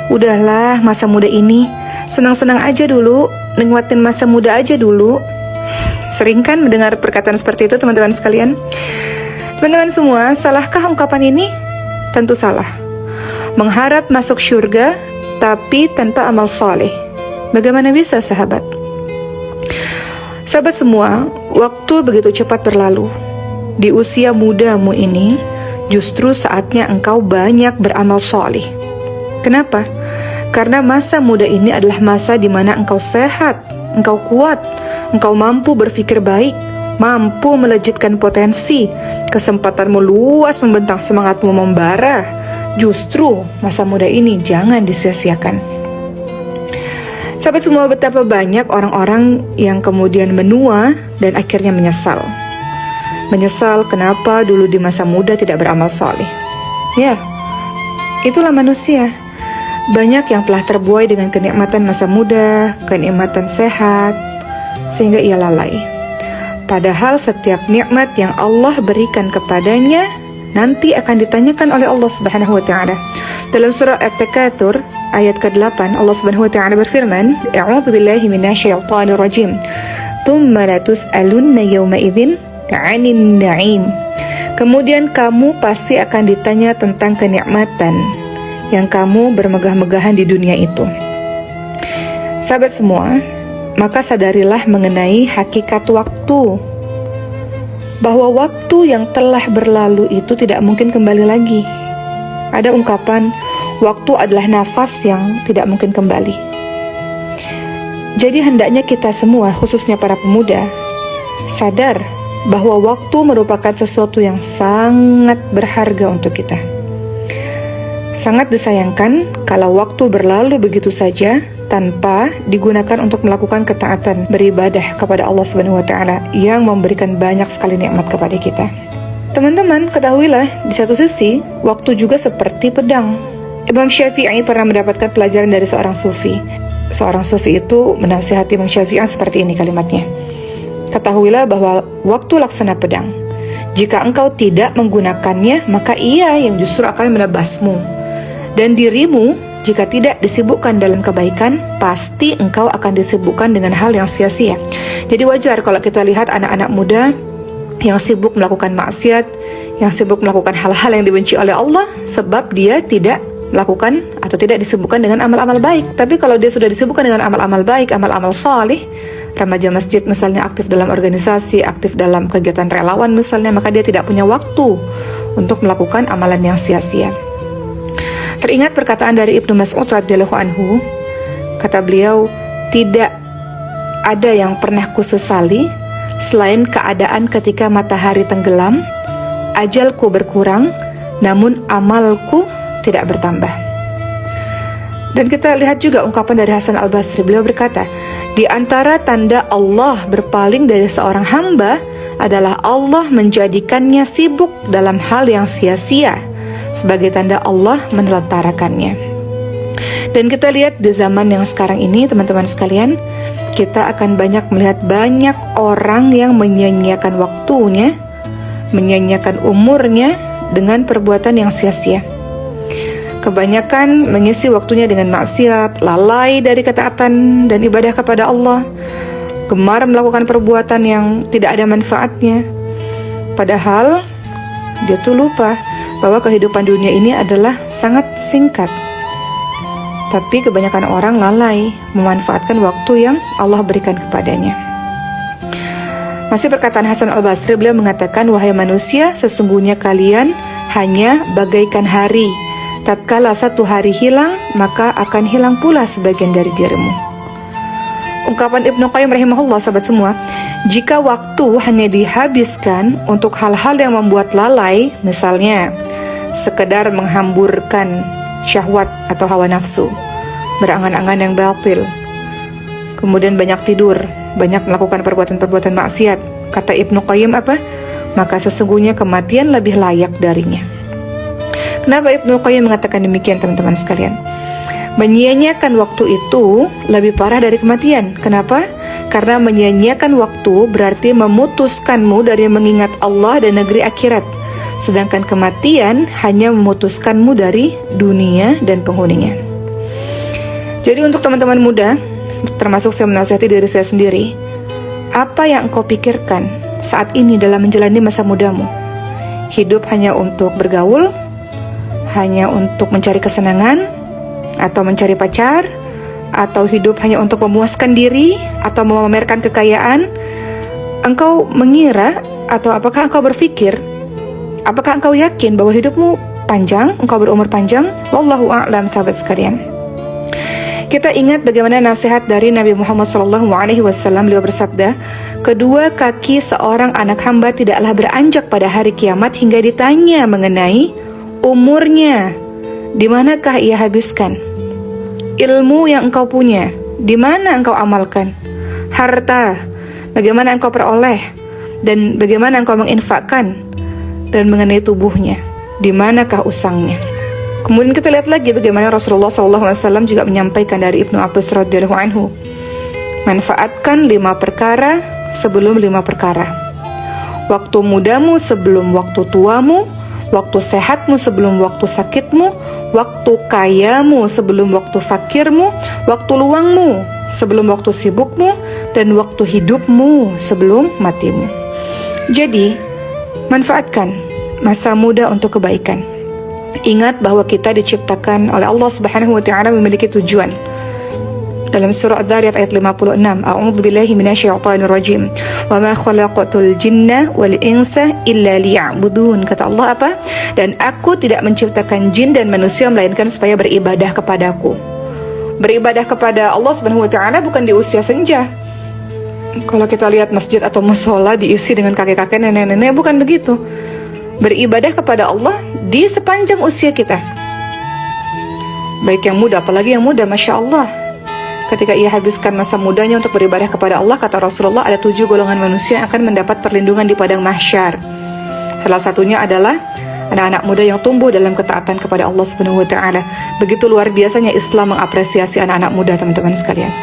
Udahlah, masa muda ini senang-senang aja dulu, nikmatin masa muda aja dulu. Sering kan mendengar perkataan seperti itu teman-teman sekalian? Teman-teman semua, salahkah ungkapan ini? Tentu salah. Mengharap masuk surga tapi tanpa amal saleh, bagaimana bisa sahabat? Sahabat semua, waktu begitu cepat berlalu. Di usia mudamu ini, justru saatnya engkau banyak beramal saleh. Kenapa? Karena masa muda ini adalah masa di mana engkau sehat, engkau kuat, engkau mampu berpikir baik, mampu melejitkan potensi, kesempatanmu luas membentang, semangatmu membara. Justru masa muda ini jangan disia-siakan. Sahabat semua, betapa banyak orang-orang yang kemudian menua dan akhirnya menyesal. Menyesal kenapa dulu di masa muda tidak beramal soleh. Ya, itulah manusia. Banyak yang telah terbuai dengan kenikmatan masa muda, kenikmatan sehat, sehingga ia lalai. Padahal setiap nikmat yang Allah berikan kepadanya nanti akan ditanyakan oleh Allah Subhanahu wa taala. Dalam surah At-Takatsur ayat ke-8, Allah Subhanahu wa taala berfirman, "A'udzu billahi minasyaitonir rajim. Tsumma la tus'alunna yawma idzin 'anin na'im." Kemudian kamu pasti akan ditanya tentang kenikmatan yang kamu bermegah-megahan di dunia itu. Sahabat semua, maka sadarilah mengenai hakikat waktu, bahwa waktu yang telah berlalu itu tidak mungkin kembali lagi. Ada ungkapan, waktu adalah nafas yang tidak mungkin kembali. Jadi hendaknya kita semua, khususnya para pemuda, sadar bahwa waktu merupakan sesuatu yang sangat berharga untuk kita. Sangat disayangkan kalau waktu berlalu begitu saja tanpa digunakan untuk melakukan ketaatan beribadah kepada Allah Subhanahu wa taala yang memberikan banyak sekali nikmat kepada kita. Teman-teman, ketahuilah di satu sisi waktu juga seperti pedang. Imam Syafi'i pernah mendapatkan pelajaran dari seorang sufi. Seorang sufi itu menasihati Imam Syafi'i seperti ini kalimatnya. Ketahuilah bahwa waktu laksana pedang. Jika engkau tidak menggunakannya, maka ia yang justru akan menebasmu. Dan dirimu, jika tidak disibukkan dalam kebaikan, pasti engkau akan disibukkan dengan hal yang sia-sia. Jadi wajar kalau kita lihat anak-anak muda yang sibuk melakukan maksiat, yang sibuk melakukan hal-hal yang dibenci oleh Allah, sebab dia tidak melakukan atau tidak disibukkan dengan amal-amal baik. Tapi kalau dia sudah disibukkan dengan amal-amal baik, amal-amal salih, remaja masjid misalnya, aktif dalam organisasi, aktif dalam kegiatan relawan misalnya, maka dia tidak punya waktu untuk melakukan amalan yang sia-sia. Teringat perkataan dari Ibnu Mas'ud radhiyallahu anhu, kata beliau, tidak ada yang pernah kusesali selain keadaan ketika matahari tenggelam, ajalku berkurang, namun amalku tidak bertambah. Dan kita lihat juga ungkapan dari Hasan Al-Basri, beliau berkata, di antara tanda Allah berpaling dari seorang hamba adalah Allah menjadikannya sibuk dalam hal yang sia-sia, sebagai tanda Allah menelentarakannya. Dan kita lihat di zaman yang sekarang ini, teman-teman sekalian, kita akan banyak melihat banyak orang yang menyia-nyiakan waktunya, menyia-nyiakan umurnya dengan perbuatan yang sia-sia. Kebanyakan mengisi waktunya dengan maksiat, lalai dari ketaatan dan ibadah kepada Allah, gemar melakukan perbuatan yang tidak ada manfaatnya. Padahal dia tuh lupa bahwa kehidupan dunia ini adalah sangat singkat. Tapi kebanyakan orang lalai memanfaatkan waktu yang Allah berikan kepadanya. Masih perkataan Hasan Al-Basri, beliau mengatakan, wahai manusia, sesungguhnya kalian hanya bagaikan hari. Tatkala satu hari hilang, maka akan hilang pula sebagian dari dirimu. Ungkapan Ibnu Qayyim rahimahullah, sahabat semua, jika waktu hanya dihabiskan untuk hal-hal yang membuat lalai, misalnya sekedar menghamburkan syahwat atau hawa nafsu, berangan-angan yang batil, kemudian banyak tidur, banyak melakukan perbuatan-perbuatan maksiat, kata Ibnu Qayyim apa? Maka sesungguhnya kematian lebih layak darinya. Kenapa Ibnu Qayyim mengatakan demikian, teman-teman sekalian? Menyia-nyiakan waktu itu lebih parah dari kematian. Kenapa? Karena menyia-nyiakan waktu berarti memutuskanmu dari mengingat Allah dan negeri akhirat. Sedangkan kematian hanya memutuskanmu dari dunia dan penghuninya. Jadi untuk teman-teman muda, termasuk saya menasihati diri saya sendiri, apa yang engkau pikirkan saat ini dalam menjalani masa mudamu? Hidup hanya untuk bergaul, hanya untuk mencari kesenangan, atau mencari pacar, atau hidup hanya untuk memuaskan diri, atau memamerkan kekayaan? Engkau mengira, atau apakah engkau berpikir, apakah engkau yakin bahwa hidupmu panjang, engkau berumur panjang? Wallahu a'lam, sahabat sekalian. Kita ingat bagaimana nasihat dari Nabi Muhammad SAW. Beliau bersabda, kedua kaki seorang anak hamba tidaklah beranjak pada hari kiamat hingga ditanya mengenai umurnya, di manakah ia habiskan? Ilmu yang engkau punya, di mana engkau amalkan? Harta, bagaimana engkau peroleh? Dan bagaimana engkau menginfakkan? Dan mengenai tubuhnya, di manakah usangnya? Kemudian kita lihat lagi bagaimana Rasulullah SAW juga menyampaikan dari Ibnu Abbas radhiyallahu anhu, manfaatkan 5 perkara sebelum 5 perkara. Waktu mudamu sebelum waktu tuamu, waktu sehatmu sebelum waktu sakitmu, waktu kayamu sebelum waktu fakirmu, waktu luangmu sebelum waktu sibukmu, dan waktu hidupmu sebelum matimu. Jadi, manfaatkan masa muda untuk kebaikan. Ingat bahwa kita diciptakan oleh Allah Subhanahu wa taala memiliki tujuan. Dalam surah Adz-Dzariyat ayat 56, A'udzu billahi minasyaitonir rajim. Wa ma khalaqatul jinna wal insa illa liya'budun. Kata Allah apa? Dan aku tidak menciptakan jin dan manusia melainkan supaya beribadah kepadaku. Beribadah kepada Allah Subhanahu wa taala bukan di usia senja. Kalau kita lihat masjid atau mushola diisi dengan kakek-kakek, nenek-nenek, bukan begitu. Beribadah kepada Allah di sepanjang usia kita. Baik yang muda, apalagi yang muda, Masya Allah. Ketika ia habiskan masa mudanya untuk beribadah kepada Allah, kata Rasulullah, ada 7 golongan manusia yang akan mendapat perlindungan di padang mahsyar. Salah satunya adalah anak-anak muda yang tumbuh dalam ketaatan kepada Allah Subhanahu wa taala. Begitu luar biasanya Islam mengapresiasi anak-anak muda, teman-teman sekalian.